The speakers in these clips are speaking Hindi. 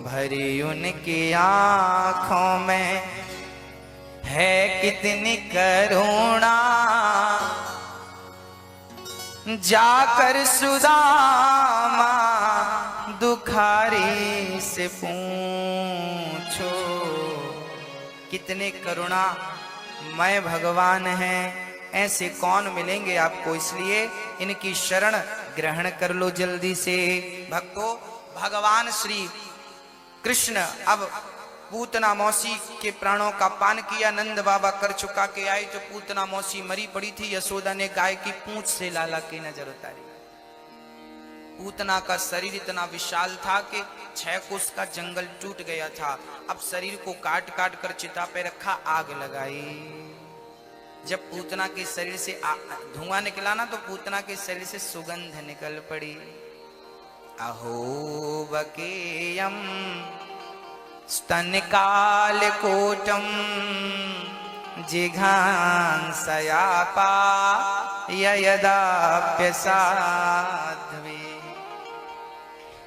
भरी उनकी आंखों में है कितनी करुणा, जाकर सुदामा दुखारी से पूछो। कितने करुणा मैं भगवान हैं, ऐसे कौन मिलेंगे आपको, इसलिए इनकी शरण ग्रहण कर लो जल्दी से। भक्तों, भगवान श्री कृष्ण अब पूतना मौसी के प्राणों का पान किया, नंद बाबा कर चुका के आई तो पूतना मौसी मरी पड़ी थी। यशोदा ने गाय की पूंछ से लाला की नजर उतारी। पूतना का शरीर इतना विशाल था कि 6 कोस का जंगल टूट गया था। अब शरीर को काट काट कर चिता पे रखा, आग लगाई। जब पूतना के शरीर से धुआं निकला ना, तो पूतना के शरीर से सुगंध निकल पड़ी। अहो बकेयम स्तनकालकोटम जिघांसयापा यदाप्यसाध्वे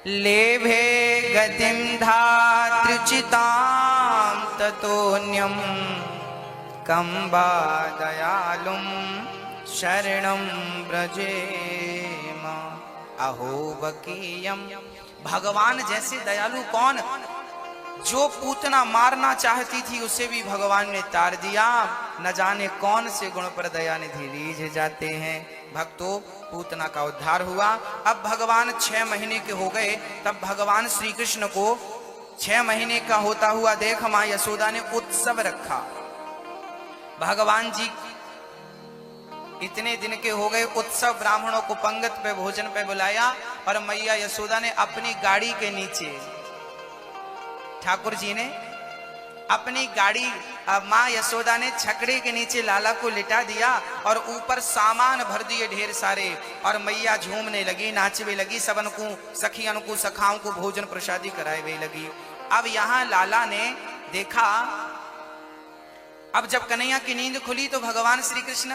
लेभे गतिं धातृचितां ततोऽन्यं कं वा दयालुं शरणं व्रजेम। अहो बकीयम, भगवान जैसे दयालु कौन। जो पूतना मारना चाहती थी उसे भी भगवान ने तार दिया। न जाने कौन से गुण पर दया निधि रीझ जाते हैं। भक्तों, पूतना का उद्धार हुआ। अब भगवान 6 महीने के हो गए, तब भगवान श्री कृष्ण को 6 महीने का होता हुआ देख मां यशोदा ने उत्सव रखा। भगवान जी इतने दिन के हो गए, उत्सव, ब्राह्मणों को पंगत पे भोजन पे बुलाया और मैया यशोदा ने अपनी गाड़ी के नीचे, ठाकुर जी ने अपनी गाड़ी, मां यशोदा ने छकड़े के नीचे लाला को लिटा दिया और ऊपर सामान भर दिए ढेर सारे। और मैया झूमने लगी, नाचवे लगी, सबन को, सखियन को, सखाओं को भोजन प्रसादी कराए वे लगी। अब यहां लाला ने देखा, अब जब कन्हैया की नींद खुली तो भगवान श्री कृष्ण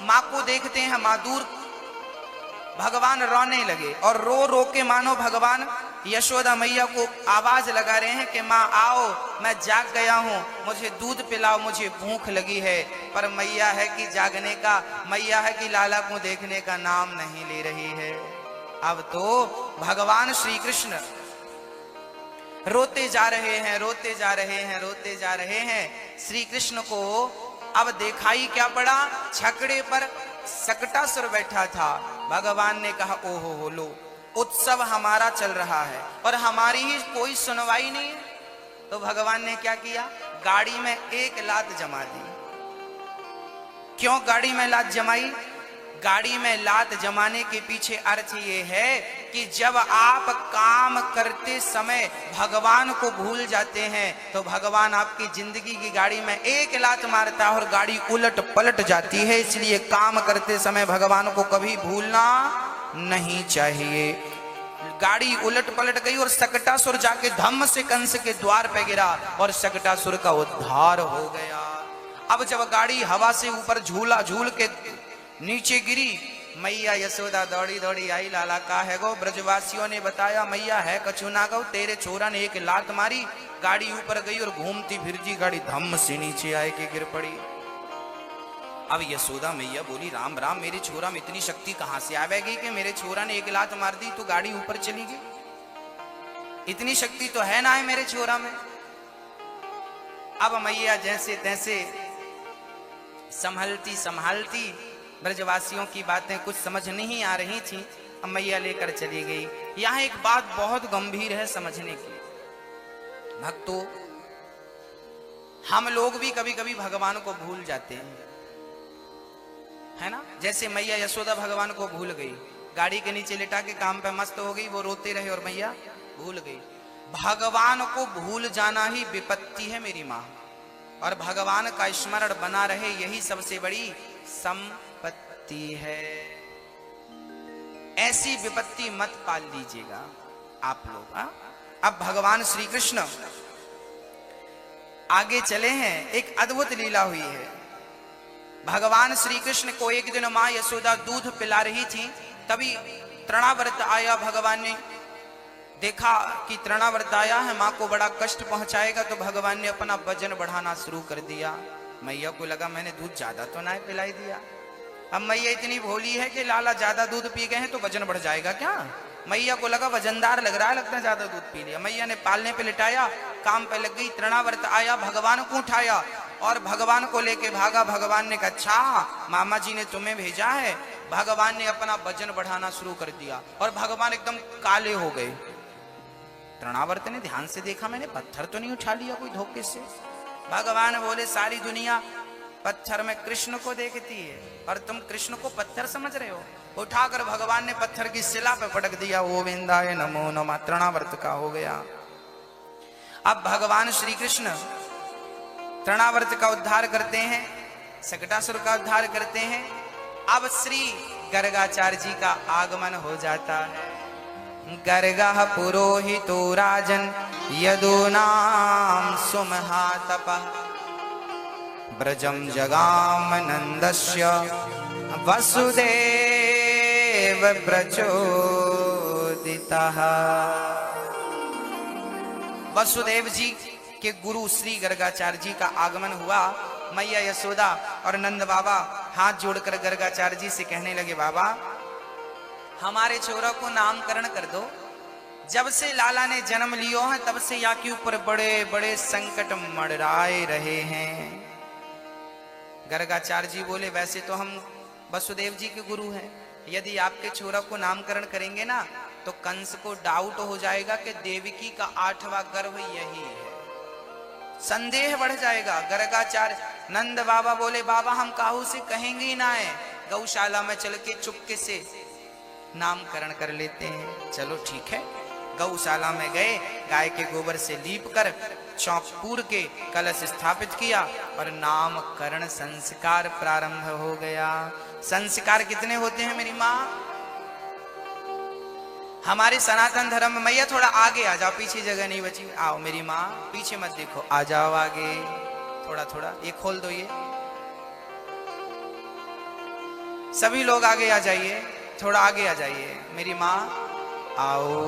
मां को देखते हैं, मां दूर, भगवान रोने लगे और रो रो के मानो भगवान यशोदा मैया को आवाज लगा रहे हैं कि मां आओ, मैं जाग गया हूं, मुझे दूध पिलाओ, मुझे भूख लगी है। पर मैया है कि जागने का, मैया है कि लाला को देखने का नाम नहीं ले रही है। अब तो भगवान श्री कृष्ण रोते जा रहे हैं, रोते जा रहे हैं, रोते जा रहे हैं। श्री कृष्ण को अब दिखाई क्या पड़ा, छकड़े पर सकटासुर बैठा था। भगवान ने कहा, ओहो हो लो, उत्सव हमारा चल रहा है और हमारी ही कोई सुनवाई नहीं है। तो भगवान ने क्या किया, गाड़ी में एक लात जमा दी। क्यों गाड़ी में लात जमाई? गाड़ी में लात जमाने के पीछे अर्थ ये है कि जब आप काम करते समय भगवान को भूल जाते हैं तो भगवान आपकी जिंदगी की गाड़ी में एक लात मारता है और गाड़ी उलट पलट जाती है। इसलिए काम करते समय भगवान को कभी भूलना नहीं चाहिए। गाड़ी उलट पलट गई और सकटासुर जाके धम्म से कंस के द्वार पे गिरा और सकटासुर का उद्धार हो गया। अब जब गाड़ी हवा से ऊपर झूला झूल के नीचे गिरी, मैया यशोदा दौड़ी दौड़ी आई, लाला का है गो। ब्रजवासियों ने बताया, मैया है कछु ना गो, तेरे छोरा ने एक लात मारी, गाड़ी ऊपर गई और घूमती फिरती गाड़ी धम्म से नीचे आए के गिर पड़ी। अब यशोदा मैया बोली, राम राम, मेरे छोरा में इतनी शक्ति कहां से आवेगी कि मेरे छोरा ने एक लात मार दी तो गाड़ी ऊपर चली गई? इतनी शक्ति तो है ना है मेरे छोरा में। अब मैया जैसे तैसे संभलती संभालती, ब्रजवासियों की बातें कुछ समझ नहीं आ रही थी, अब मैया लेकर चली गई। यहां एक बात बहुत गंभीर है समझने की। भक्तों, हम लोग भी कभी कभी भगवान को भूल जाते हैं, है ना। जैसे मैया यशोदा भगवान को भूल गई, गाड़ी के नीचे लिटा के काम पे मस्त हो गई, वो रोते रहे और मैया भूल गई। भगवान को भूल जाना ही विपत्ति है मेरी माँ, और भगवान का स्मरण बना रहे यही सबसे बड़ी संपत्ति है। ऐसी विपत्ति मत पाल लीजिएगा आप लोग। अब भगवान श्री कृष्ण आगे चले हैं, एक अद्भुत लीला हुई है। भगवान श्री कृष्ण को एक दिन मां यशोदा दूध पिला रही थी, तभी तृणाव्रत आया। भगवान ने देखा कि तृणावर्त आया है, माँ को बड़ा कष्ट पहुंचाएगा, तो भगवान ने अपना वजन बढ़ाना शुरू कर दिया। मैया को लगा मैंने दूध ज्यादा तो ना पिलाई दिया। अब मैया इतनी भोली है कि लाला ज्यादा दूध पी गए हैं तो वजन बढ़ जाएगा क्या। मैया को लगा वजनदार लग रहा है, लगता है ज्यादा दूध पी लिया। मैया ने पालने पे लिटाया, काम पे लग गई। तृणावर्त आया, भगवान को उठाया और भगवान को लेके भागा। भगवान ने कहा अच्छा मामा जी ने तुम्हें भेजा है। भगवान ने अपना वजन बढ़ाना शुरू कर दिया और भगवान एकदम काले हो गए। तृणावर्त ने ध्यान से देखा, मैंने पत्थर तो नहीं उठा लिया कोई धोखे से। भगवान बोले सारी दुनिया पत्थर में कृष्ण को देखती है और तुम कृष्ण को पत्थर समझ रहे हो। उठाकर भगवान ने पत्थर की शिला पे पटक दिया। गोविंदाय नमो नमः, तृणावर्त का हो गया। अब भगवान श्री कृष्ण तृणावर्त का उद्धार करते हैं, शकटासुर का उद्धार करते हैं। अब श्री गर्गाचार्य जी का आगमन हो जाता है। गर्गः पुरोहितो राजन यदूनां सुमहातपः ब्रजं जगाम नंदस्य वसुदेव प्रचोदितः। वसुदेव जी के गुरु श्री गर्गाचार्य जी का आगमन हुआ। मैया यशोदा और नंद बाबा हाथ जोड़कर गर्गाचार्य जी से कहने लगे बाबा हमारे छोरा को नामकरण कर दो। जब से लाला ने जन्म लियो है तब से या के ऊपर बड़े बड़े संकट मंडराए रहे हैं। गर्गाचार्य जी बोले वैसे तो हम वसुदेव जी के गुरु हैं, यदि आपके छोरा को नामकरण करेंगे ना तो कंस को डाउट हो जाएगा कि देवकी का 8वां गर्भ यही है, संदेह बढ़ जाएगा। गर्गाचार्य नंद बाबा बोले बाबा हम काहू से कहेंगे ही ना है, गौशाला में चल के चुपके से नामकरण कर लेते हैं। चलो ठीक है। गौशाला में गए, गाय के गोबर से लीप कर चौंकपूर के कलश स्थापित किया और नामकरण संस्कार प्रारंभ हो गया। संस्कार कितने होते हैं मेरी माँ? हमारे सनातन धर्म में, मैया थोड़ा आगे आ जाओ, पीछे जगह नहीं बची। आओ मेरी माँ, पीछे मत देखो, आ जाओ आगे थोड़ा थोड़ा, ये खोल दो, ये सभी लोग आगे आ जाइए, थोड़ा आगे आ जाइए मेरी माँ, आओ।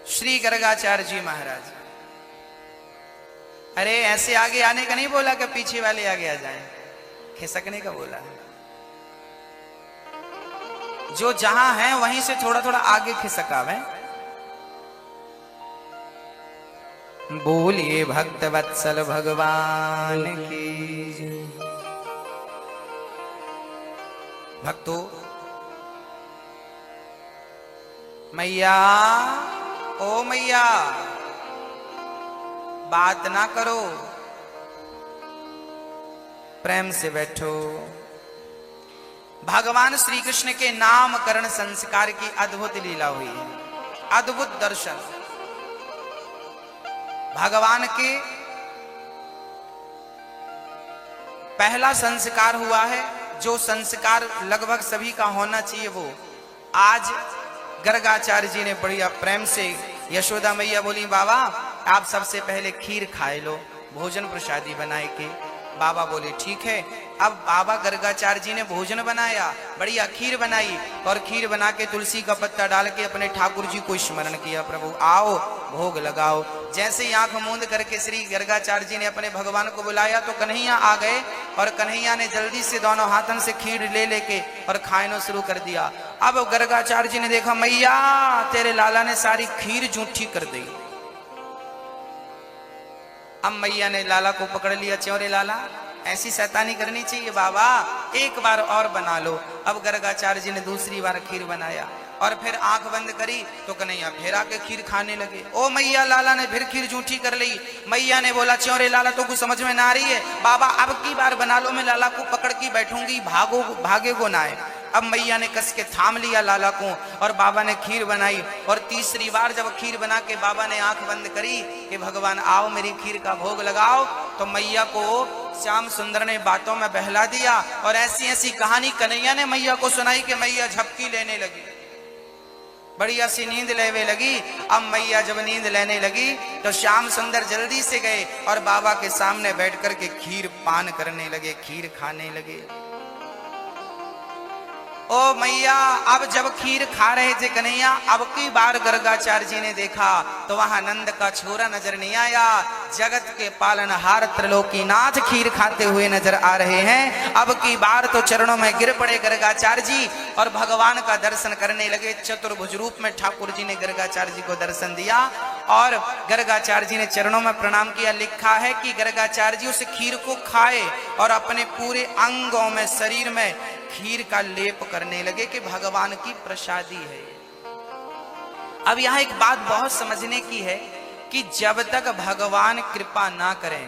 श्री गर्गाचार्य जी महाराज, अरे ऐसे आगे आने का नहीं बोला कि पीछे वाले आगे आ जाएं, खिसकने का बोला। जो जहां है वहीं से थोड़ा थोड़ा आगे खिसकावे। बोलिए भक्त वत्सल भगवान की। भक्तों, मैया ओ मैया बात ना करो, प्रेम से बैठो। भगवान श्री कृष्ण के नामकरण संस्कार की अद्भुत लीला हुई है, अद्भुत दर्शन। भगवान के पहला संस्कार हुआ है, जो संस्कार लगभग सभी का होना चाहिए वो आज गर्गाचार्य जी ने बढ़िया प्रेम से। यशोदा मैया बोली बाबा आप सबसे पहले खीर खाए लो, भोजन प्रसादी बनाए के। बाबा बोले ठीक है। अब बाबा गर्गाचार्य जी ने भोजन बनाया, बढ़िया खीर बनाई और खीर बना के तुलसी का पत्ता डाल के अपने ठाकुर जी को स्मरण किया, प्रभु आओ भोग लगाओ। जैसे ही आंख मूंद करके श्री गर्गाचार्य जी ने अपने भगवान को बुलाया तो कन्हैया आ गए और कन्हैया ने जल्दी से दोनों हाथों से खीर ले लेके और खाना शुरू कर दिया। अब गर्गाचार्य जी ने देखा मैया तेरे लाला ने सारी खीर जूठी कर दी। अब मैया ने लाला को पकड़ लिया, च्योरे लाला ऐसी शैतानी करनी चाहिए बाबा, एक बार और बना लो। अब गर्गाचार्य जी ने दूसरी बार खीर बनाया और फिर आंख बंद करी तो कन्हैया फिर आके खीर खाने लगे। ओ मैया लाला ने फिर खीर जूठी कर ली। मैया ने बोला च्योरे लाला तो कुछ समझ में ना आ रही है, बाबा अब की बार बना लो, मैं लाला को पकड़ के बैठूंगी, भागे को ना आए। अब मैया ने कस के थाम लिया लाला को और बाबा ने खीर बनाई और तीसरी बार जब खीर बना के बाबा ने आंख बंद करी कि भगवान आओ मेरी खीर का भोग लगाओ, तो मैया को श्याम सुंदर ने बातों में बहला दिया और ऐसी ऐसी कहानी कन्हैया ने मैया को सुनाई कि मैया झपकी लेने लगी, बढ़िया सी नींद लेने लगी। अब मैया जब नींद लेने लगी तो श्याम सुंदर जल्दी से गए और बाबा के सामने बैठ कर के खीर पान करने लगे, खीर खाने लगे। ओ मैया, अब जब खीर खा रहे थे कन्हैया, अब की बार गर्गाचार्य जी ने देखा तो वहां नंद का छोरा नजर नहीं आया। जगत के पालनहार त्रिलोकीनाथ खीर खाते हुए नजर आ रहे हैं। अब की बार तो चरणों में गिर पड़े गर्गाचार्य जी और भगवान का दर्शन करने लगे। चतुर्भुज रूप में ठाकुर जी ने गर्गाचार्य जी को दर्शन दिया और गर्गाचार्य जी ने चरणों में प्रणाम किया। लिखा है कि गर्गाचार्य जी उस खीर को खाए और अपने पूरे अंगों में, शरीर में खीर का लेप करने लगे कि भगवान की प्रसादी है। अब यहां एक बात बहुत समझने की है कि जब तक भगवान कृपा ना करें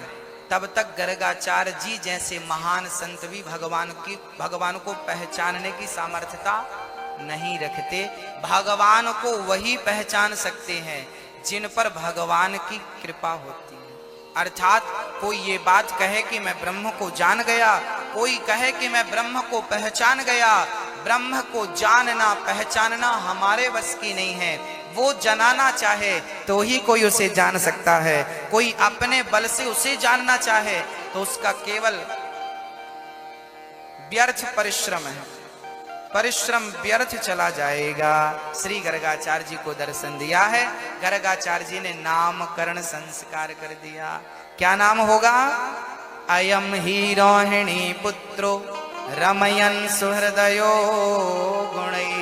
तब तक गर्गाचार्य जी जैसे महान संत भी भगवान को पहचानने की सामर्थ्यता नहीं रखते। भगवान को वही पहचान सकते हैं जिन पर भगवान की कृपा होती है। अर्थात कोई ये बात कहे कि मैं ब्रह्म को जान गया, कोई कहे कि मैं ब्रह्म को पहचान गया। ब्रह्म को जानना पहचानना हमारे बस की नहीं है। वो जनाना चाहे तो ही कोई उसे जान सकता है। कोई अपने बल से उसे जानना चाहे तो उसका केवल व्यर्थ परिश्रम है, परिश्रम व्यर्थ चला जाएगा। श्री गर्गाचार्य जी को दर्शन दिया है। गर्गाचार्य जी ने नामकरण संस्कार कर दिया। क्या नाम होगा? अयम ही रोहिणी पुत्रो रमयन सुहृदयो गुणै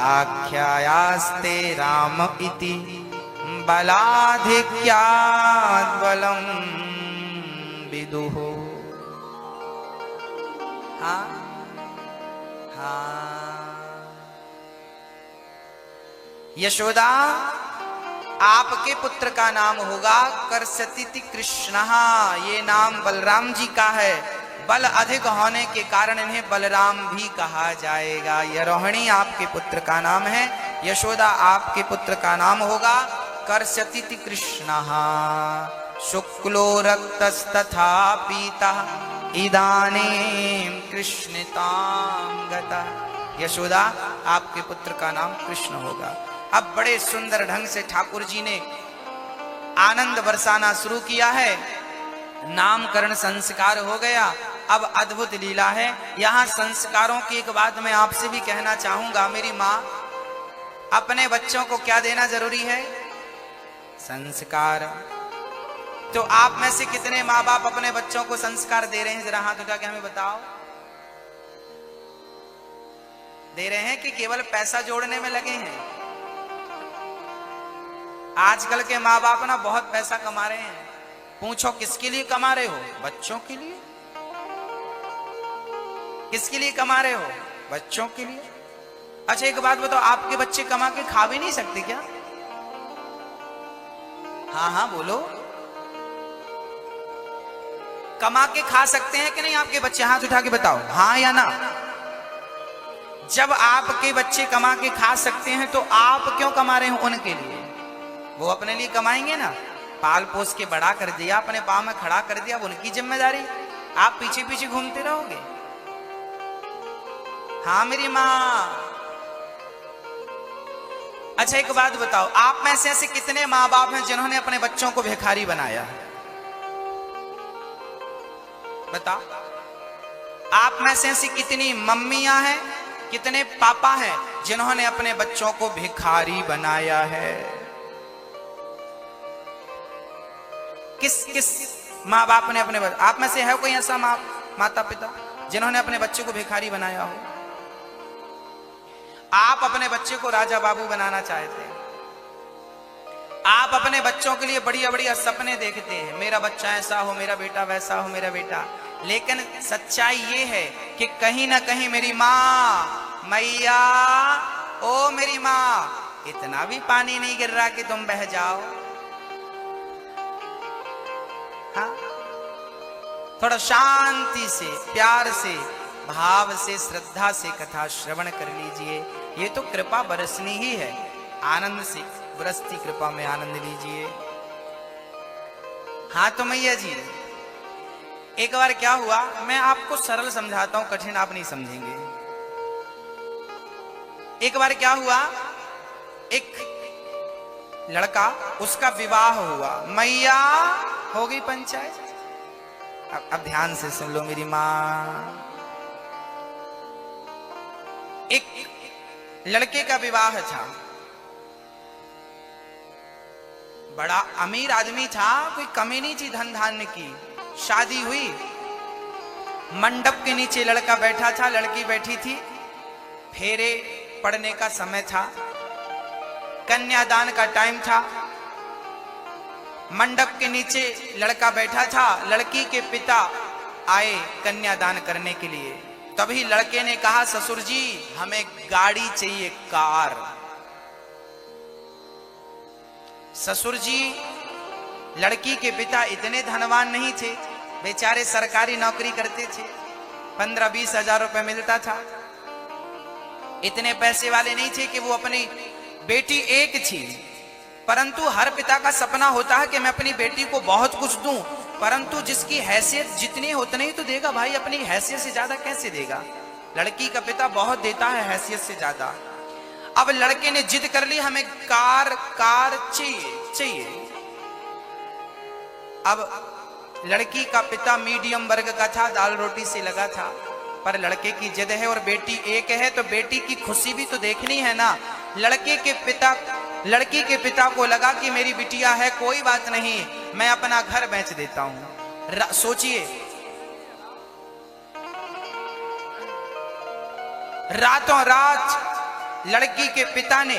आख्यायास्ते राम इति बलाधिक्यात् बलम विदुः। हाँ यशोदा, आपके पुत्र का नाम होगा करसती कृष्ण। ये नाम बलराम जी का है। बल अधिक होने के कारण इन्हें बलराम भी कहा जाएगा। यह रोहिणी आपके पुत्र का नाम है। यशोदा, आपके पुत्र का नाम होगा करसती कृष्ण। शुक्लो रक्तस्तथा पीता इदानीं कृष्णतां गतः। यशोदा, आपके पुत्र का नाम कृष्ण होगा। अब बड़े सुंदर ढंग से ठाकुर जी ने आनंद बरसाना शुरू किया है। नामकरण संस्कार हो गया। अब अद्भुत लीला है। यहां संस्कारों की एक बात मैं आपसे भी कहना चाहूंगा। मेरी माँ, अपने बच्चों को क्या देना जरूरी है? संस्कार। तो आप में से कितने माँ बाप अपने बच्चों को संस्कार दे रहे हैं? जरा हाथ उठा के हमें बताओ। दे रहे हैं कि केवल पैसा जोड़ने में लगे हैं? आजकल के माँ बाप ना बहुत पैसा कमा रहे हैं। पूछो किसके लिए कमा रहे हो? बच्चों के लिए। किसके लिए कमा रहे हो? बच्चों के लिए। अच्छा एक बात बताओ, आपके बच्चे कमा के खा भी नहीं सकते क्या? हाँ हाँ बोलो। कमा के खा सकते हैं कि नहीं आपके बच्चे? हाथ उठा के बताओ, हाँ या ना। जब आपके बच्चे कमा के खा सकते हैं तो आप क्यों कमा रहे हो उनके लिए? वो अपने लिए कमाएंगे ना। पाल पोस के बड़ा कर दिया, अपने पांव में खड़ा कर दिया, अब उनकी जिम्मेदारी। आप पीछे पीछे घूमते रहोगे? हाँ मेरी माँ। अच्छा एक बात बताओ, आप में से ऐसे कितने माँ बाप हैं जिन्होंने अपने बच्चों को भिखारी बनाया? बताओ। आप में से ऐसी कितनी मम्मियां हैं, कितने पापा हैं जिन्होंने अपने बच्चों को भिखारी बनाया है? किस किस माँ बाप ने अपने आप में से है कोई ऐसा माता पिता जिन्होंने अपने बच्चे को भिखारी बनाया हो? आप अपने बच्चे को राजा बाबू बनाना चाहते हैं। आप अपने बच्चों के लिए बढ़िया बढ़िया सपने देखते हैं, मेरा बच्चा ऐसा हो, मेरा बेटा वैसा हो, मेरा बेटा। लेकिन सच्चाई ये है कि कहीं ना कहीं मेरी माँ, मैया, ओ मेरी माँ, इतना भी पानी नहीं गिर रहा कि तुम बह जाओ। हाँ, थोड़ा शांति से, प्यार से, भाव से, श्रद्धा से कथा श्रवण कर लीजिए। ये तो कृपा बरसनी ही है। आनंद से बरसती कृपा में आनंद लीजिए। हाँ तो मैया जी, एक बार क्या हुआ, मैं आपको सरल समझाता हूं, कठिन आप नहीं समझेंगे। एक बार क्या हुआ, एक लड़का, उसका विवाह हुआ, मैया हो गई पंचायत। अब ध्यान से सुन लो मेरी माँ। एक लड़के का विवाह था, बड़ा अमीर आदमी था, कोई कमी नहीं थी धन धान्य की। शादी हुई, मंडप के नीचे लड़का बैठा था, लड़की बैठी थी, फेरे पड़ने का समय था, कन्यादान का टाइम था। मंडप के नीचे लड़का बैठा था, लड़की के पिता आए कन्यादान करने के लिए। तभी लड़के ने कहा, ससुर जी हमें गाड़ी चाहिए, कार। ससुर जी, लड़की के पिता इतने धनवान नहीं थे, बेचारे सरकारी नौकरी करते थे, 15-20 हजार रुपए मिलता था। इतने पैसे वाले नहीं थे कि वो अपनी बेटी एक थी, परंतु हर पिता का सपना होता है कि मैं अपनी बेटी को बहुत कुछ दूं, परंतु जिसकी हैसियत जितनी है उतनी ही तो देगा भाई, अपनी हैसियत से ज्यादा कैसे देगा। लड़की का पिता बहुत देता है, हैसियत से ज्यादा। अब लड़के ने जिद कर ली, हमें कार चाहिए। अब लड़की का पिता मीडियम वर्ग का था, दाल रोटी से लगा था, पर लड़के की जिद है और बेटी एक है तो बेटी की खुशी भी तो देखनी है ना। लड़की के पिता को लगा कि मेरी बिटिया है, कोई बात नहीं, मैं अपना घर बेच देता हूं। सोचिए, रातों रात लड़की के पिता ने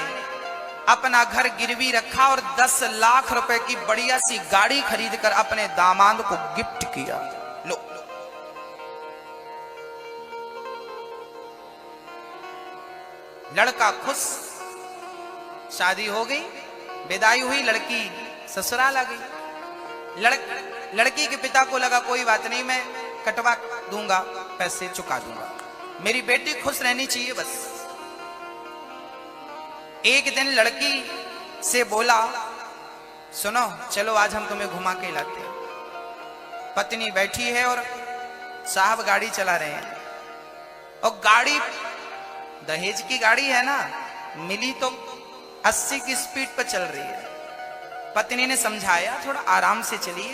अपना घर गिरवी रखा और 10 लाख रुपए की बढ़िया सी गाड़ी खरीद कर अपने दामाद को गिफ्ट किया। लो, लड़का खुश, शादी हो गई, विदाई हुई, लड़की ससुराल आ गई। लड़की के पिता को लगा कोई बात नहीं, मैं कटवा दूंगा, पैसे चुका दूंगा, मेरी बेटी खुश रहनी चाहिए बस। एक दिन लड़की से बोला, सुनो चलो आज हम तुम्हें घुमा के लाते हैं। पत्नी बैठी है और साहब गाड़ी चला रहे हैं, और गाड़ी दहेज की गाड़ी है ना, मिली तो 80 की स्पीड पर चल रही है। पत्नी ने समझाया थोड़ा आराम से चलिए,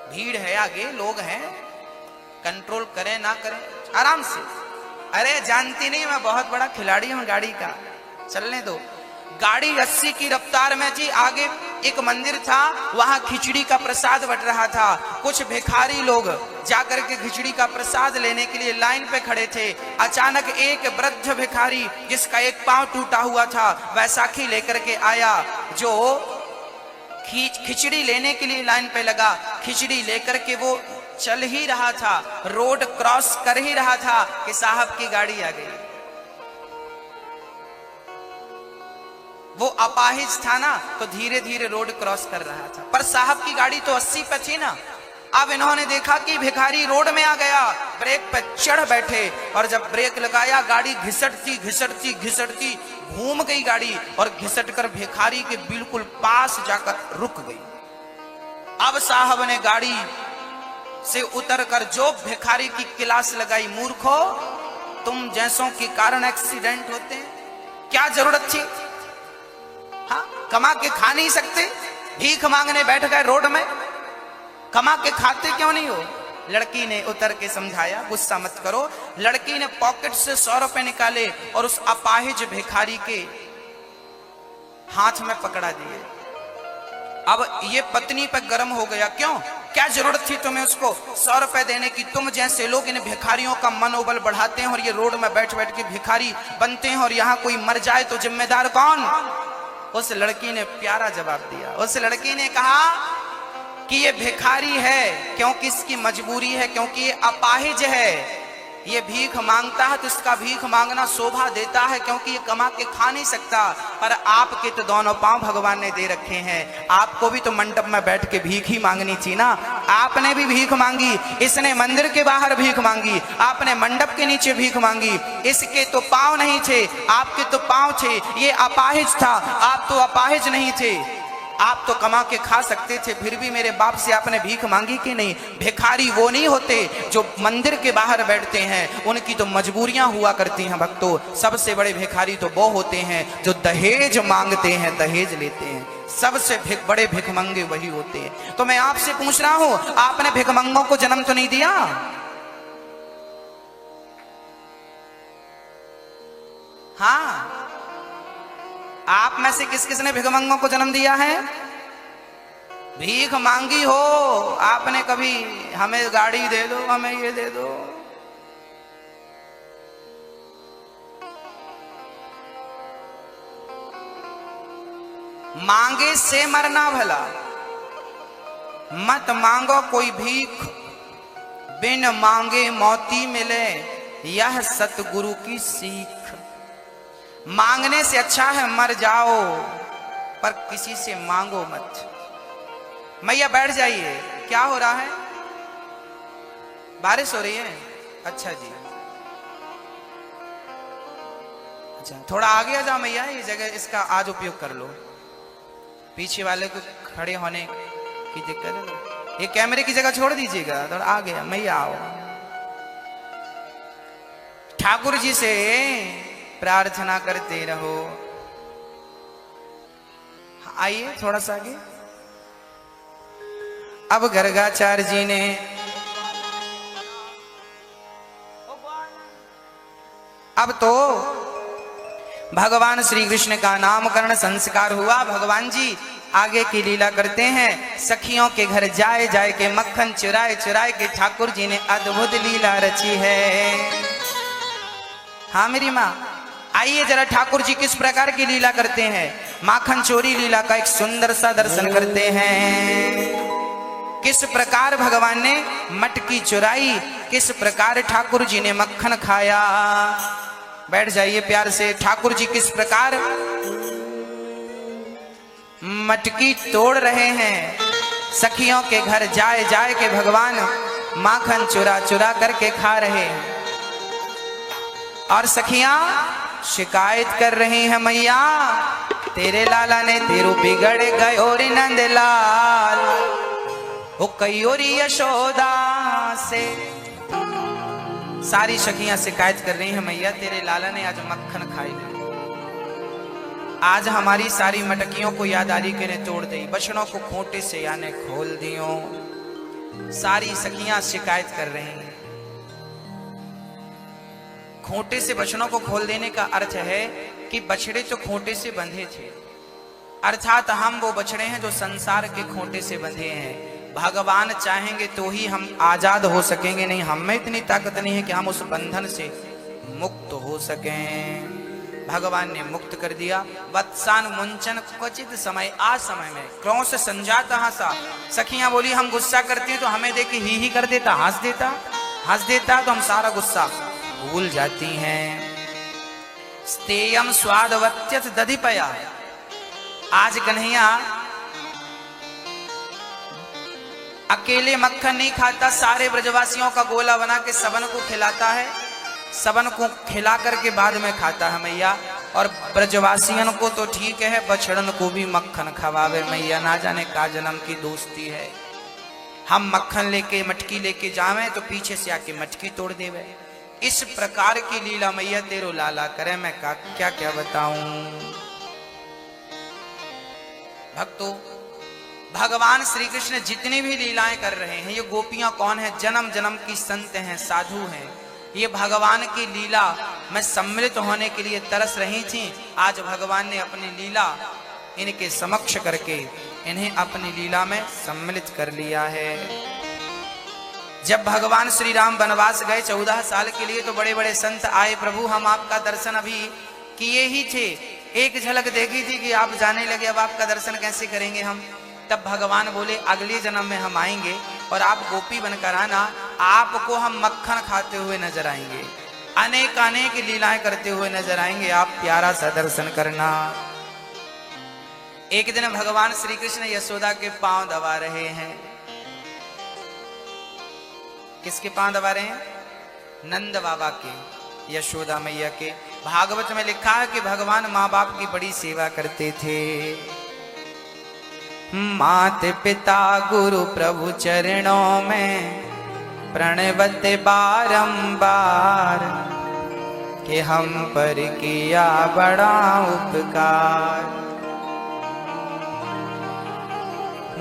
भीड़ है आगे, लोग हैं, कंट्रोल करें ना करें, आराम से। अरे जानती नहीं मैं बहुत बड़ा खिलाड़ी हूं गाड़ी का, चलने दो। गाड़ी 80 की रफ्तार में थी, आगे एक मंदिर था, वहां खिचड़ी का प्रसाद बट रहा था। कुछ भिखारी लोग जाकर के खिचड़ी का प्रसाद लेने के लिए लाइन पे खड़े थे। अचानक एक वृद्ध भिखारी जिसका एक पांव टूटा हुआ था, वैसाखी लेकर के आया, जो खिचड़ी लेने के लिए लाइन पे लगा। खिचड़ी लेकर के वो चल ही रहा था, रोड क्रॉस कर ही रहा था कि साहब की गाड़ी आ गई। वो अपाहिज था ना, तो धीरे धीरे रोड क्रॉस कर रहा था, पर साहब की गाड़ी तो 80 पे थी ना। अब इन्होंने देखा कि भिखारी रोड में आ गया, ब्रेक पे चढ़ बैठे, और जब ब्रेक लगाया गाड़ी घिसटती घूम गई गाड़ी, और घिसट कर भिखारी के बिल्कुल पास जाकर रुक गई। अब साहब ने गाड़ी से उतरकर जो भिखारी की क्लास लगाई, मूर्खो तुम जैसों के कारण एक्सीडेंट होते हैं, क्या जरूरत थी, हाँ कमा के खा नहीं सकते, भीख मांगने बैठ गए रोड में, कमा के खाते क्यों नहीं हो। लड़की ने उतर के समझाया, गुस्सा मत करो। लड़की ने पॉकेट से 100 रुपए निकाले और उस अपाहिज भिखारी के हाथ में पकड़ा दिए। अब ये पत्नी पर गर्म हो गया, क्यों, क्या जरूरत थी तुम्हें उसको 100 रुपए देने की। तुम जैसे लोग इन भिखारियों का मनोबल बढ़ाते हैं और ये रोड में बैठ बैठ के भिखारी बनते हैं, और यहाँ कोई मर जाए तो जिम्मेदार कौन। उस लड़की ने प्यारा जवाब दिया। उस लड़की ने कहा कि ये भिखारी है क्योंकि इसकी मजबूरी है, क्योंकि ये अपाहिज है, ये भीख मांगता है तो इसका भीख मांगना शोभा देता है, क्योंकि ये कमा के खा नहीं सकता। पर आपके तो दोनों पांव भगवान ने दे रखे हैं, आपको भी तो मंडप में बैठ के भीख ही मांगनी थी ना। आपने भी भीख मांगी, इसने मंदिर के बाहर भीख मांगी, आपने मंडप के नीचे भीख मांगी। इसके तो पांव नहीं थे, आपके तो पांव थे। ये अपाहिज था, आप तो अपाहिज नहीं थे। आप तो कमा के खा सकते थे, फिर भी मेरे बाप से आपने भीख मांगी कि नहीं। भिखारी वो नहीं होते जो मंदिर के बाहर बैठते हैं, उनकी तो मजबूरियां हुआ करती हैं भक्तों। सबसे बड़े भिखारी तो वो होते हैं जो दहेज मांगते हैं, दहेज लेते हैं। सबसे बड़े भिखमंगे वही होते हैं। तो मैं आपसे पूछ रहा हूं, आपने भिखमंगों को जन्म तो नहीं दिया। हाँ, आप में से किस किसने भिखमंगों को जन्म दिया है? भीख मांगी हो आपने कभी? हमें गाड़ी दे दो, हमें ये दे दो। मांगे से मरना भला, मत मांगो कोई भीख, बिन मांगे मोती मिले, यह सतगुरु की सीख। मांगने से अच्छा है मर जाओ, पर किसी से मांगो मत। मैया बैठ जाइए। क्या हो रहा है? बारिश हो रही है? अच्छा जी, अच्छा थोड़ा आगे आ जाओ मैया, ये जगह इसका आज उपयोग कर लो। पीछे वाले को खड़े होने की दिक्कत है ना, ये कैमरे की जगह छोड़ दीजिएगा, थोड़ा आगे मैया आओ। ठाकुर जी से प्रार्थना करते रहो। आइए थोड़ा सा आगे। अब गर्गाचार्य जी ने अब तो भगवान श्री कृष्ण का नामकरण संस्कार हुआ। भगवान जी आगे की लीला करते हैं। सखियों के घर जाए जाए के मक्खन चुराए चुराए के ठाकुर जी ने अद्भुत लीला रची है। हाँ मेरी माँ, आइए जरा ठाकुर जी किस प्रकार की लीला करते हैं, माखन चोरी लीला का एक सुंदर सा दर्शन करते हैं। किस प्रकार भगवान ने मटकी चुराई, किस प्रकार ठाकुर जी ने मक्खन खाया। बैठ जाइए प्यार से। ठाकुर जी किस प्रकार मटकी तोड़ रहे हैं, सखियों के घर जाए जाए के भगवान माखन चुरा चुरा करके खा रहे हैं। और सखियां शिकायत कर रही हैं, मैया तेरे लाला ने तेरू बिगड़ गयो रे नंदलाल, वो कयोरी यशोदा से। सारी सखियां शिकायत कर रही हैं, मैया तेरे लाला ने आज मक्खन खाई, आज हमारी सारी मटकियों को यादारी के ने तोड़ दी, बछड़ों को खूंटे से याने खोल दियो। सारी सखियां शिकायत कर रही हैं। खूंटे से बछड़ों को खोल देने का अर्थ है कि बछड़े तो खूंटे से बंधे थे, अर्थात हम वो बछड़े हैं जो संसार के खूंटे से बंधे हैं। भगवान चाहेंगे तो ही हम आजाद हो सकेंगे, नहीं हम में इतनी ताकत नहीं है कि हम उस बंधन से मुक्त हो सकें। भगवान ने मुक्त कर दिया। वत्सान मुंचन क्वचित समय, आज समय में क्रोध से संजाता हंसा। सखियां बोली हम गुस्सा करते हैं तो हमें देख के ही कर देता, हंस देता तो हम सारा गुस्सा भूल जाती हैं। स्तेयम स्वादवत्यत दधिपया, आज कन्हैया अकेले मक्खन नहीं खाता, सारे ब्रजवासियों का गोला बना के सबन को खिलाता है, सबन को खिला करके बाद में खाता है मैया। और ब्रजवासियों को तो ठीक है, बछड़न को भी मक्खन खवावे मैया, ना जाने का जन्म की दोस्ती है। हम मक्खन लेके मटकी लेके जावे तो पीछे से आके मटकी तोड़ देवे। इस प्रकार की लीला मैया तेरो लाला करे, मैं क्या क्या बताऊं। भक्तों, भगवान श्री कृष्ण जितनी भी लीलाएं कर रहे हैं, ये गोपियां कौन है? जन्म जन्म की संत हैं, साधु हैं। ये भगवान की लीला में सम्मिलित होने के लिए तरस रही थी। आज भगवान ने अपनी लीला इनके समक्ष करके इन्हें अपनी लीला में सम्मिलित कर लिया है। जब भगवान श्री राम वनवास गए 14 साल के लिए, तो बड़े बड़े संत आए, प्रभु हम आपका दर्शन अभी किए ही थे, एक झलक देखी थी कि आप जाने लगे, अब आपका दर्शन कैसे करेंगे हम। तब भगवान बोले अगले जन्म में हम आएंगे और आप गोपी बनकर आना, आपको हम मक्खन खाते हुए नजर आएंगे, अनेक अनेक लीलाएं करते हुए नजर आएंगे, आप प्यारा सा दर्शन करना। एक दिन भगवान श्री कृष्ण यशोदा के पांव दबा रहे हैं। किसके पांव दबा रहे हैं? नंद बाबा के, यशोदा मैया के। भागवत में लिखा है कि भगवान माँ बाप की बड़ी सेवा करते थे। मात पिता गुरु प्रभु चरणों में प्रणवते बारंबार, कि हम पर किया बड़ा उपकार।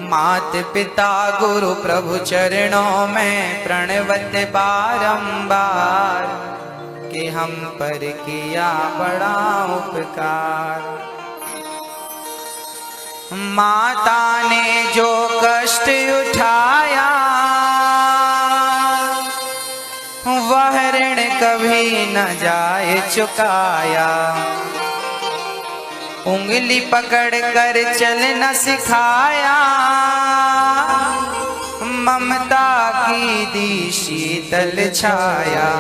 मात पिता गुरु प्रभु चरणों में प्रणवते बारंबार, कि हम पर किया बड़ा उपकार। माता ने जो कष्ट उठाया वह ऋण कभी न जाए चुकाया। उंगली पकड़ कर चलना सिखाया, ममता की दी शीतल छाया।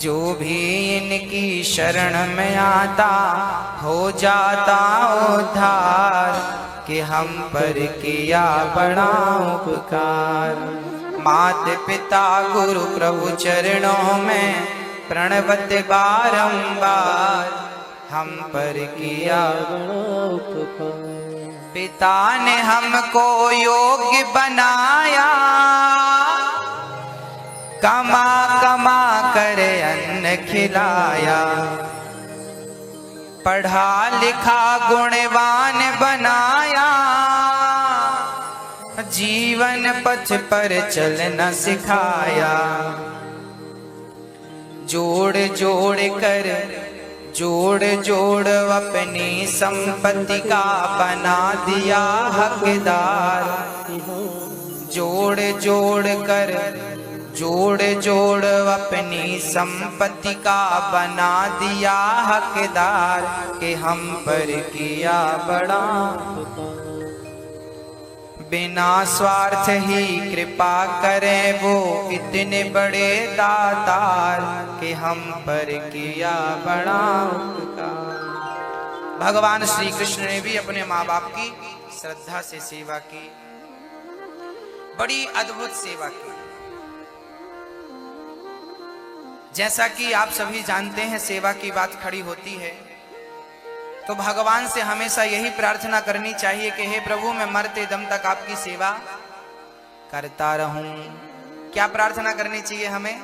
जो भी इनकी शरण में आता हो जाता उद्धार, कि हम पर किया बड़ा उपकार। मात पिता गुरु प्रभु चरणों में प्रणवत बारंबार, हम पर किया बड़ा उपकार। पिता ने हमको योग्य बनाया, कमा कमा कर अन्न खिलाया। पढ़ा लिखा गुणवान बनाया, जीवन पथ पर चलना सिखाया। जोड़ जोड़ कर जोड़ जोड़ अपनी संपत्ति का बना दिया हकदार। जोड़ जोड़ कर जोड़ जोड़ अपनी संपत्ति का बना दिया हकदार, कि हम पर किया बड़ा। बिना स्वार्थ ही कृपा करें वो इतने बड़े दातार, कि हम पर किया बड़ा उपकार। भगवान श्री कृष्ण ने भी अपने माँ बाप की श्रद्धा से सेवा की, बड़ी अद्भुत सेवा की। जैसा कि आप सभी जानते हैं, सेवा की बात खड़ी होती है तो भगवान से हमेशा यही प्रार्थना करनी चाहिए कि हे प्रभु, मैं मरते दम तक आपकी सेवा करता रहूं। क्या प्रार्थना करनी चाहिए हमें?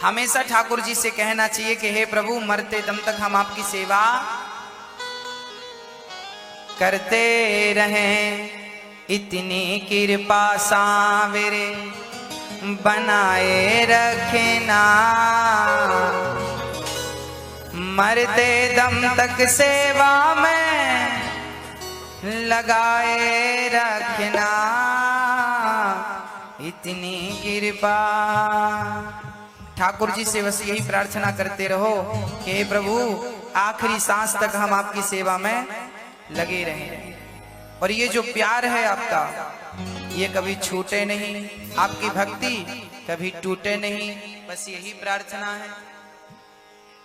हमेशा ठाकुर जी से कहना चाहिए कि हे प्रभु, मरते दम तक हम आपकी सेवा करते रहें। इतनी कृपा सांवरे बनाए रखना, मरते दम तक सेवा में लगाए रखना। इतनी कृपा। ठाकुर जी से बस यही प्रार्थना करते रहो कि हे प्रभु, आखिरी सांस तक हम आपकी सेवा में लगे रहें। और ये जो प्यार है आपका, ये कभी छूटे नहीं, आपकी भक्ति कभी टूटे नहीं। बस यही प्रार्थना है।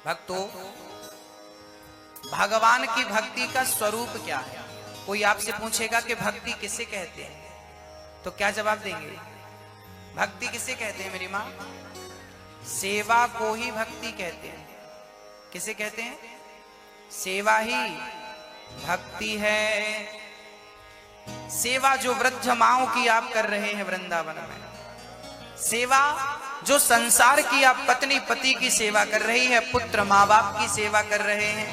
भक्तों, भगवान की भक्ति का स्वरूप क्या है? कोई आपसे पूछेगा कि भक्ति किसे कहते हैं, तो क्या जवाब देंगे? भक्ति किसे कहते हैं मेरी माँ? सेवा को ही भक्ति कहते हैं। किसे कहते हैं? सेवा ही भक्ति है। सेवा जो वृद्ध माओं की आप कर रहे हैं वृंदावन में, सेवा जो संसार की आप पत्नी पति की सेवा कर रही है, पुत्र माँ बाप की सेवा कर रहे हैं,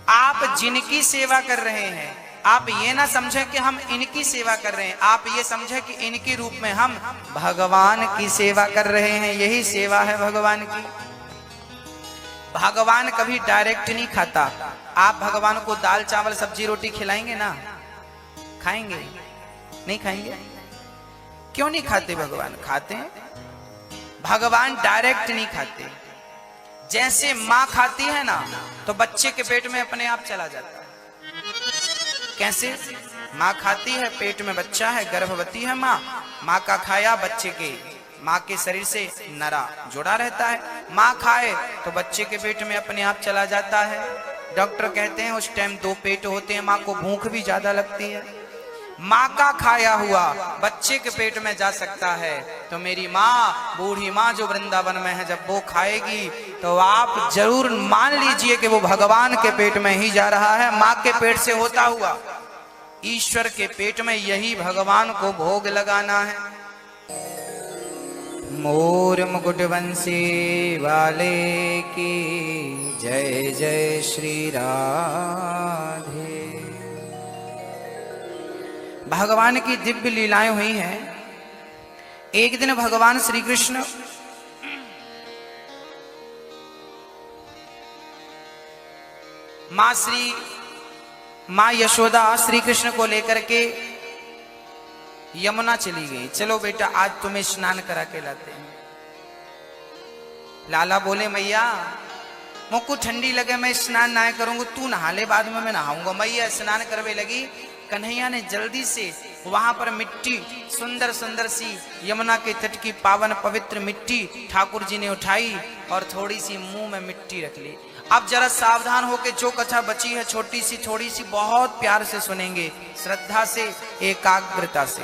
आप जिनकी सेवा कर रहे हैं, आप ये ना समझें कि हम इनकी सेवा कर रहे हैं, आप ये समझें कि इनके रूप में हम भगवान की सेवा कर रहे हैं। यही सेवा है भगवान की। भगवान कभी डायरेक्ट नहीं खाता। आप भगवान को दाल चावल सब्जी रोटी खिलाएंगे ना? खाएंगे? नहीं खाएंगे? क्यों नहीं खाते? भगवान खाते हैं। भगवान डायरेक्ट नहीं खाते। जैसे माँ खाती है ना, तो बच्चे के पेट में अपने आप चला जाता है। कैसे? माँ खाती है, पेट में बच्चा है, गर्भवती है माँ, माँ का खाया बच्चे के, माँ के शरीर से नरा जुड़ा रहता है। माँ खाए तो बच्चे के पेट में अपने आप चला जाता है। डॉक्टर कहते हैं उस टाइम 2 पेट होते हैं, माँ को भूख भी ज्यादा लगती है। माँ का खाया हुआ बच्चे के पेट में जा सकता है, तो मेरी माँ, बूढ़ी माँ जो वृंदावन में है, जब वो खाएगी तो आप जरूर मान लीजिए कि वो भगवान के पेट में ही जा रहा है। माँ के पेट से होता हुआ ईश्वर के पेट में यही भगवान को भोग लगाना है। मोर मुकुट बंसी वाले की जय जय श्री राधे। भगवान की दिव्य लीलाएं हुई हैं। एक दिन भगवान श्री कृष्ण माँ यशोदा श्री कृष्ण को लेकर के यमुना चली गई। चलो बेटा आज तुम्हें स्नान करा के लाते हैं। लाला बोले मैया मुझको ठंडी लगे, मैं स्नान ना करूंगा, तू नहा ले, बाद में मैं नहाऊंगा। मैया स्नान करवे लगी। कन्हैया ने जल्दी से वहां पर मिट्टी, सुंदर सुंदर सी यमुना के तट की पावन पवित्र मिट्टी ठाकुर जी ने उठाई और थोड़ी सी मुंह में मिट्टी रख ली। अब जरा सावधान होकर जो कथा बची है छोटी सी थोड़ी सी बहुत प्यार से सुनेंगे, श्रद्धा से, एकाग्रता से।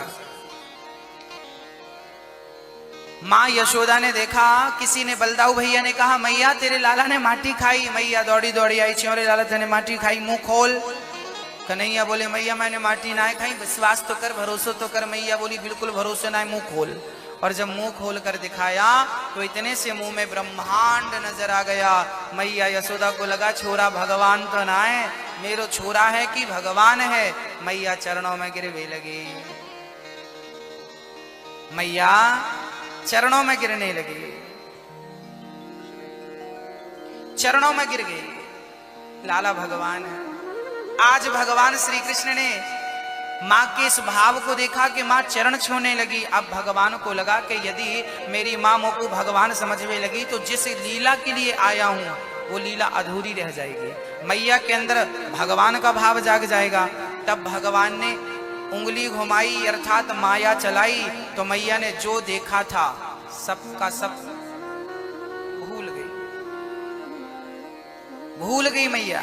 माँ यशोदा ने देखा, किसी ने, बलदाऊ भैया ने कहा मैया तेरे लाला ने माटी खाई। मैया दौड़ी दौड़ी आई, चौरे लाला तेने माटी खाई, मुंह खोल। कन्हैया बोले मैया मैंने माटी ना खाई, विश्वास तो कर, भरोसा तो कर। मैया बोली बिल्कुल भरोसा ना है, मुंह खोल। और जब मुंह खोल कर दिखाया तो इतने से मुंह में ब्रह्मांड नजर आ गया। मैया यशोदा को लगा छोरा भगवान तो ना है, मेरो छोरा है कि भगवान है। मैया चरणों में गिरवे लगी, मैया चरणों में गिरने लगी, चरणों में गिर गई। लाला भगवान है। आज भगवान श्री कृष्ण ने माँ के इस भाव को देखा कि माँ चरण छूने लगी। अब भगवान को लगा कि यदि मेरी माँ मुझको भगवान समझने लगी तो जिस लीला के लिए आया हूं वो लीला अधूरी रह जाएगी। मैया के अंदर भगवान का भाव जाग जाएगा। तब भगवान ने उंगली घुमाई अर्थात माया चलाई तो मैया ने जो देखा था सबका सब भूल गई मैया।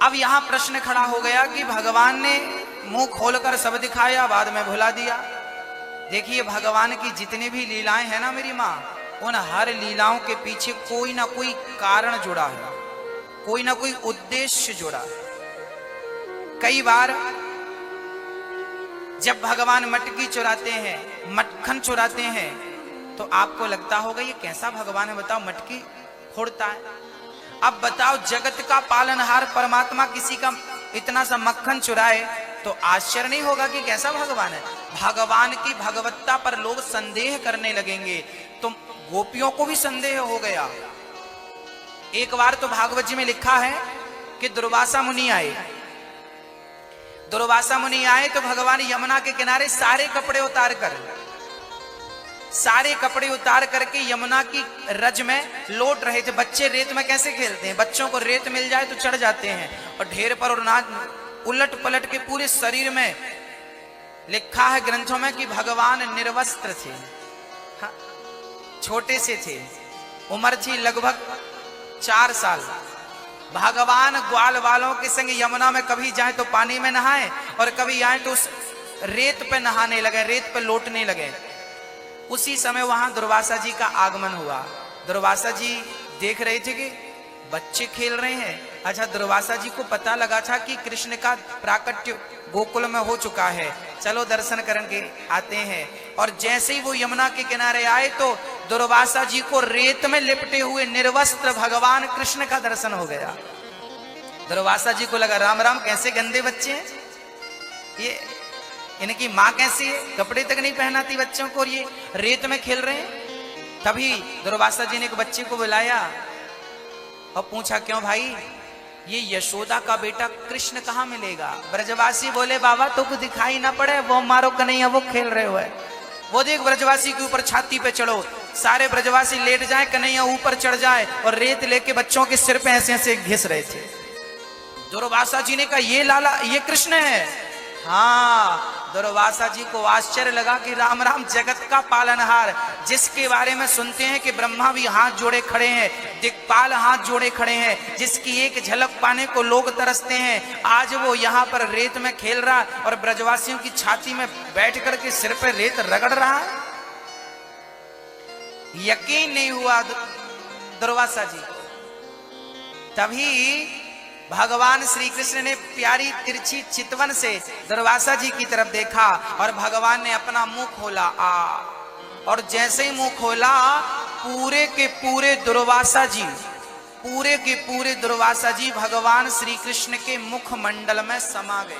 अब यहां प्रश्न खड़ा हो गया कि भगवान ने मुंह खोलकर सब दिखाया, बाद में भुला दिया। देखिए भगवान की जितनी भी लीलाएं हैं ना मेरी माँ, उन हर लीलाओं के पीछे कोई ना कोई कारण जुड़ा है, कोई ना कोई उद्देश्य जुड़ा है। कई बार जब भगवान मटकी चुराते हैं, मक्खन चुराते हैं, तो आपको लगता होगा ये कैसा भगवान है, बताओ मटकी फोड़ता है। अब बताओ जगत का पालनहार परमात्मा किसी का इतना सा मक्खन चुराए तो आश्चर्य नहीं होगा कि कैसा भगवान है। भगवान की भगवत्ता पर लोग संदेह करने लगेंगे। तो गोपियों को भी संदेह हो गया। एक बार तो भागवत जी में लिखा है कि दुर्वासा मुनि आए। दुर्वासा मुनि आए तो भगवान यमुना के किनारे सारे कपड़े उतार करके यमुना की रज में लौट रहे थे। बच्चे रेत में कैसे खेलते हैं, बच्चों को रेत मिल जाए तो चढ़ जाते हैं और ढेर पर उलट पलट के पूरे शरीर में। लिखा है ग्रंथों में कि भगवान निर्वस्त्र थे, हाँ, छोटे से थे, उम्र थी लगभग 4 साल। भगवान ग्वाल वालों के संग यमुना में कभी जाए तो पानी में नहाए और कभी आए तो उस रेत पे नहाने लगे, रेत पे लौटने लगे। उसी समय वहां दुर्वासा जी का आगमन हुआ। दुर्वासा जी देख रहे थे कि बच्चे खेल रहे हैं। अच्छा, दुर्वासा जी को पता लगा था कि कृष्ण का प्राकट्य गोकुल में हो चुका है, चलो दर्शन करके आते हैं। और जैसे ही वो यमुना के किनारे आए तो दुर्वासा जी को रेत में लिपटे हुए निर्वस्त्र भगवान कृष्ण का दर्शन हो गया। दुर्वासा जी को लगा राम राम, कैसे गंदे बच्चे हैं ये, इनकी माँ कैसी है, कपड़े तक नहीं पहनाती बच्चों को और ये रेत में खेल रहे हैं। तभी दुर्वासा जी ने एक बच्चे को बुलाया और पूछा क्यों भाई, ये यशोदा का बेटा कृष्ण कहाँ मिलेगा। ब्रजवासी बोले बाबा तो कुछ दिखाई ना पड़े, वो मारो कन्हैया, वो खेल रहे हो है। वो देख ब्रजवासी के ऊपर छाती पे चढ़ो, सारे ब्रजवासी लेट जाए, कन्हैया ऊपर चढ़ जाए और रेत लेके बच्चों के सिर पे ऐसे ऐसे घिस रहे थे। दुर्वासा जी ने कहा ये लाला, ये कृष्ण है। हाँ, दुर्वासा जी को आश्चर्य लगा कि राम राम, जगत का पालनहार, जिसके बारे में सुनते हैं कि ब्रह्मा भी हाथ जोड़े खड़े हैं, दिक्पाल हाथ जोड़े खड़े हैं, जिसकी एक झलक पाने को लोग तरसते हैं, आज वो यहाँ पर रेत में खेल रहा और ब्रजवासियों की छाती में बैठ करके सिर पे रेत रगड़ रहा है। यकीन नहीं हुआ दुर्वासा जी। तभी भगवान श्री कृष्ण ने प्यारी तिरछी चितवन से दुर्वासा जी की तरफ देखा और भगवान ने अपना मुंह खोला। और जैसे ही मुंह खोला पूरे के पूरे दुर्वासा जी भगवान श्री कृष्ण के मुखमंडल में समा गए।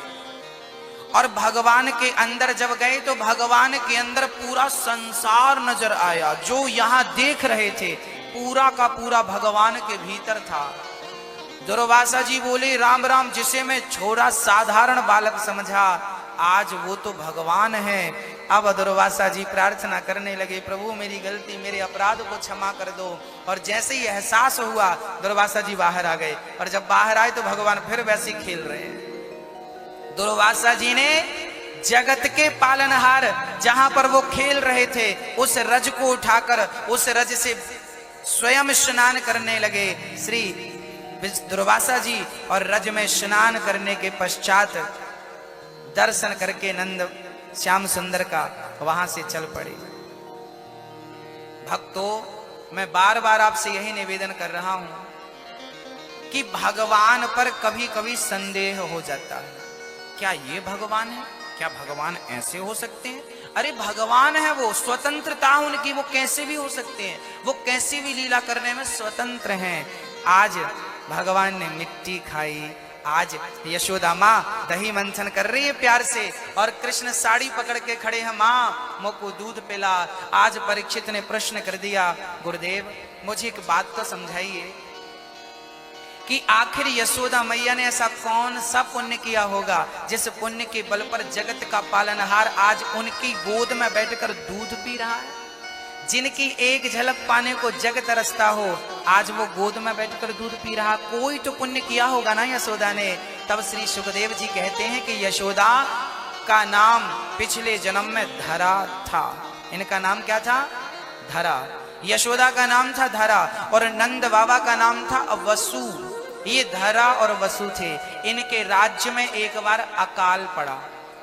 और भगवान के अंदर जब गए तो भगवान के अंदर पूरा संसार नजर आया। जो यहाँ देख रहे थे पूरा का पूरा भगवान के भीतर था। दुर्वासा जी बोले, राम राम, जिसे मैं छोरा साधारण बालक समझा, आज वो तो भगवान है। अब दुर्वासा जी प्रार्थना करने लगे, प्रभु मेरी गलती, मेरे अपराध को क्षमा कर दो। और जैसे ही एहसास हुआ, दुर्वासा जी बाहर आ गए। और जब बाहर आए तो भगवान फिर वैसे ही खेल रहे हैं। दुर्वासा जी ने जगत के पालनहार जहां पर वो खेल रहे थे, उस रज को उठाकर उस रज से स्वयं स्नान करने लगे श्री दुर्वासा जी। और रज में स्नान करने के पश्चात दर्शन करके नंद श्याम सुंदर का वहां से चल पड़े। भक्तों, मैं बार बार आपसे यही निवेदन कर रहा हूं कि भगवान पर कभी कभी संदेह हो जाता है। क्या ये भगवान है? क्या भगवान ऐसे हो सकते हैं? अरे भगवान है, वो स्वतंत्रता उनकी, वो कैसे भी हो सकते हैं, वो कैसी भी लीला करने में स्वतंत्र हैं। आज भगवान ने मिट्टी खाई, आज यशोदा माँ दही मंथन कर रही है प्यार से, और कृष्ण साड़ी पकड़ के खड़े हैं, माँ मुझको दूध पिला। आज परीक्षित ने प्रश्न कर दिया, गुरुदेव मुझे एक बात तो समझाइए कि आखिर यशोदा मैया ने ऐसा कौन सा पुण्य किया होगा जिस पुण्य के बल पर जगत का पालनहार आज उनकी गोद में बैठकर दूध पी रहा है। जिनकी एक झलक पाने को जग तरसता हो, आज वो गोद में बैठकर दूध पी रहा। कोई तो पुण्य किया होगा ना यशोदा ने। तब श्री सुखदेव जी कहते हैं कि यशोदा का नाम पिछले जन्म में धरा था। इनका नाम क्या था? धरा। यशोदा का नाम था धरा और नंद बाबा का नाम था वसु। ये धरा और वसु थे। इनके राज्य में एक बार अकाल पड़ा,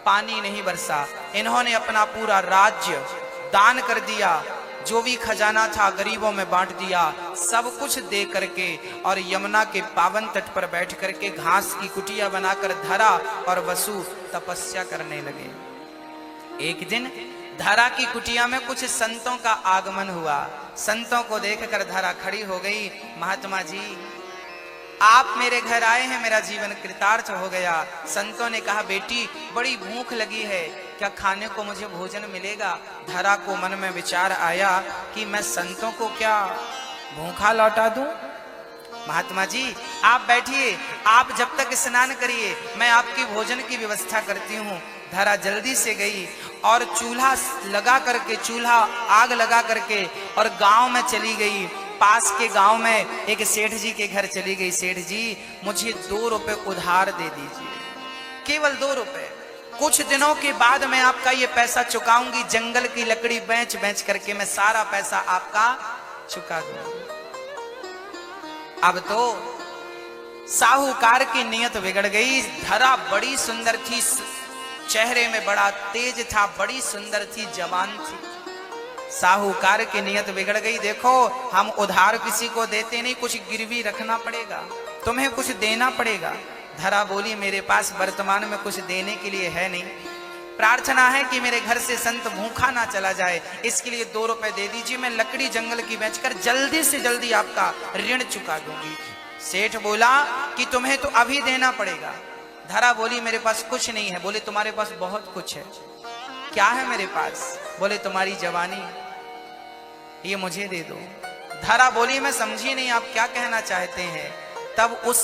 पानी नहीं बरसा। इन्होंने अपना पूरा राज्य दान कर दिया, जो भी खजाना था गरीबों में बांट दिया, सब कुछ दे करके, और यमुना के पावन तट पर बैठ करके घास की कुटिया बनाकर धरा और वसु तपस्या करने लगे। एक दिन धरा की कुटिया में कुछ संतों का आगमन हुआ। संतों को देखकर धरा खड़ी हो गई, महात्मा जी आप मेरे घर आए हैं, मेरा जीवन कृतार्थ हो गया। संतों ने कहा, बेटी बड़ी भूख लगी है, क्या खाने को मुझे भोजन मिलेगा? धरा को मन में विचार आया कि मैं संतों को क्या भूखा लौटा दूं? महात्मा जी आप बैठिए, आप जब तक स्नान करिए, मैं आपकी भोजन की व्यवस्था करती हूँ। धरा जल्दी से गई और चूल्हा लगा करके, चूल्हा आग लगा करके और गांव में चली गई। पास के गांव में एक सेठ जी के घर चली गई। सेठ जी मुझे 2 रुपए उधार दे दीजिए, केवल 2 रुपए। कुछ दिनों के बाद मैं आपका ये पैसा चुकाऊंगी। जंगल की लकड़ी बेच बेच करके मैं सारा पैसा आपका चुका दूंगी। अब तो साहूकार की नीयत बिगड़ गई। धरा बड़ी सुंदर थी, चेहरे में बड़ा तेज था, बड़ी सुंदर थी, जवान थी। साहूकार की नीयत बिगड़ गई। देखो हम उधार किसी को देते नहीं, कुछ गिरवी रखना पड़ेगा, तुम्हें कुछ देना पड़ेगा। धरा बोली, मेरे पास वर्तमान में कुछ देने के लिए है नहीं। प्रार्थना है कि मेरे घर से संत भूखा ना चला जाए, इसके लिए 2 रुपए दे दीजिए, मैं लकड़ी जंगल की बेचकर जल्दी से जल्दी आपका ऋण चुका दूंगी। सेठ बोला कि तुम्हें तो अभी देना पड़ेगा। धरा बोली, मेरे पास कुछ नहीं है। बोले, तुम्हारे पास बहुत कुछ है। क्या है मेरे पास? बोले, तुम्हारी जवानी, ये मुझे दे दो। धरा बोली, मैं समझी नहीं आप क्या कहना चाहते हैं। तब उस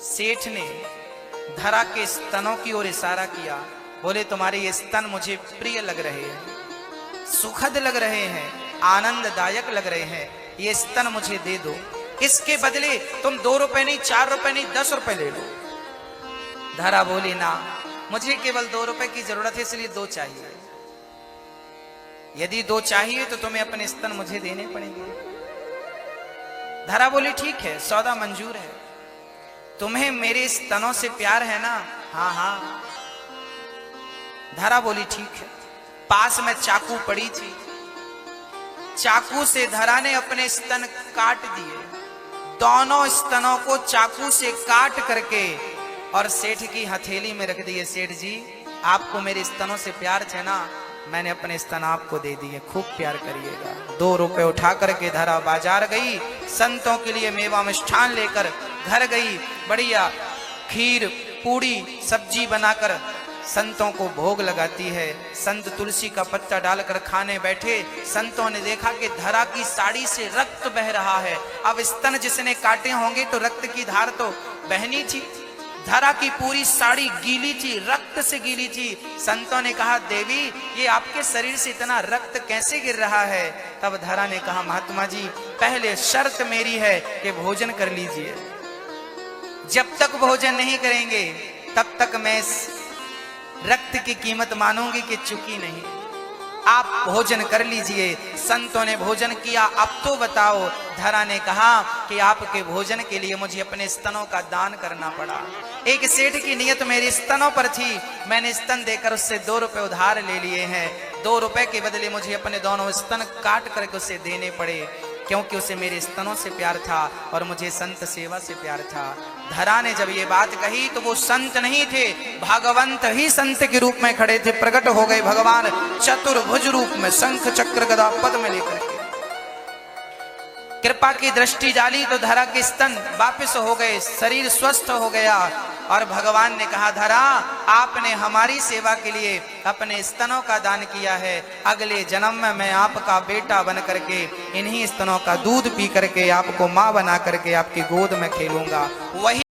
सेठ ने धरा के स्तनों की ओर इशारा किया। बोले, तुम्हारे ये स्तन मुझे प्रिय लग रहे हैं, सुखद लग रहे हैं, आनंददायक लग रहे हैं, ये स्तन मुझे दे दो। इसके बदले तुम 2 रुपए नहीं, 4 रुपए नहीं, 10 रुपए ले लो। धरा बोली, ना, मुझे केवल 2 रुपए की जरूरत है, इसलिए 2 चाहिए। यदि 2 चाहिए तो तुम्हें अपने स्तन मुझे देने पड़ेंगे। धरा बोली, ठीक है, सौदा मंजूर है। तुम्हें मेरे स्तनों से प्यार है ना? हाँ हाँ। धरा बोली, ठीक है। पास में चाकू पड़ी थी, चाकू से धरा ने अपने स्तन काट दिए। दोनों स्तनों को चाकू से काट करके और सेठ की हथेली में रख दिए। सेठ जी आपको मेरे स्तनों से प्यार है ना, मैंने अपने स्तन आपको दे दिए, खूब प्यार करिएगा। 2 रुपए उठा करके धरा बाजार गई, संतों के लिए मेवा मिष्ठान लेकर घर गई। बढ़िया खीर पूड़ी सब्जी बनाकर संतों को भोग लगाती है। संत तुलसी का पत्ता डालकर खाने बैठे, संतों ने देखा कि धरा की साड़ी से रक्त बह रहा है। अब स्तन जिसने काटे होंगे तो रक्त की धार तो बहनी थी। धरा की पूरी साड़ी गीली थी, रक्त से गीली थी। संतों ने कहा, देवी ये आपके शरीर से इतना रक्त कैसे गिर रहा है? तब धरा ने कहा, महात्मा जी पहले शर्त मेरी है कि भोजन कर लीजिए। जब तक भोजन नहीं करेंगे तब तक मैं इस रक्त की कीमत मानूंगी कि चुकी नहीं। आप भोजन कर लीजिए। संतों ने भोजन किया। अब तो बताओ। धरा ने कहा कि आपके भोजन के लिए मुझे अपने स्तनों का दान करना पड़ा। एक सेठ की नियत मेरे स्तनों पर थी, मैंने स्तन देकर उससे 2 रुपए उधार ले लिए हैं। 2 रुपए के बदले मुझे अपने दोनों स्तन काट करके उसे देने पड़े, क्योंकि उसे मेरे स्तनों से प्यार था और मुझे संत सेवा से प्यार था। धरा ने जब ये बात कही तो वो संत नहीं थे, भगवंत ही संत के रूप में खड़े थे। प्रकट हो गए भगवान चतुर्भुज रूप में, शंख चक्र गदा पद्म में लेकर के। कृपा की दृष्टि डाली तो धरा के स्तन वापस हो गए, शरीर स्वस्थ हो गया। और भगवान ने कहा, धरा आपने हमारी सेवा के लिए अपने स्तनों का दान किया है, अगले जन्म में मैं आपका बेटा बन करके इन्हीं स्तनों का दूध पी करके आपको मां बना करके आपकी गोद में खेलूंगा। वही